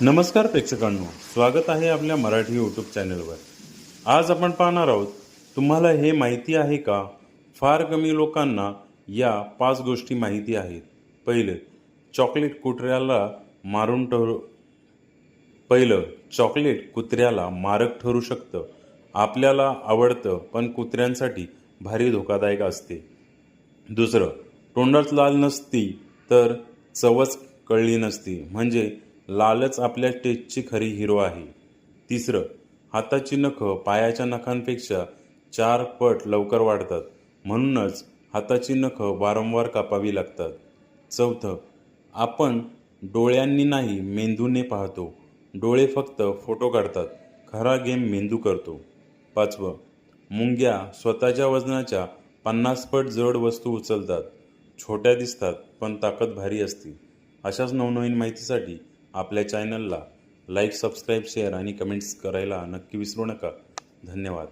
नमस्कार प्रेक्षकांनो, स्वागत आहे आपल्या मराठी यूट्यूब चॅनलवर। आज आपण पाहणार आहोत, तुम्हाला हे माहिती आहे का? फार कमी लोकांना या 5 गोष्टी माहिती आहेत। पहिलं, चॉकलेट कुत्र्याला मारक ठरू शकतं। आपल्याला आवडतं, पण कुत्र्यांसाठी भारी धोकादायक असते। दुसरं, तोंडात लाल नसती तर चवच कळली नसती, म्हणजे लालच आपल्या टेस्टची खरी हिरो आहे। तिसरं, हाताची नखं पायाच्या नखांपेक्षा 4 पट लवकर वाढतात, म्हणूनच हाताची नखं वारंवार कापावी लागतात। चौथं, आपण डोळ्यांनी नाही मेंदूने पाहतो, डोळे फक्त फोटो काढतात, खरा गेम मेंदू करतो। पाचवं, मुंग्या स्वतःच्या वजनाच्या 50 पट जड वस्तू उचलतात, छोट्या दिसतात पण ताकद भारी असते। अशाच नवनवीन माहितीसाठी आपल्या चॅनलला लाईक, सबस्क्राईब, शेअर आणि कमेंट्स करायला नक्की विसरू नका। धन्यवाद।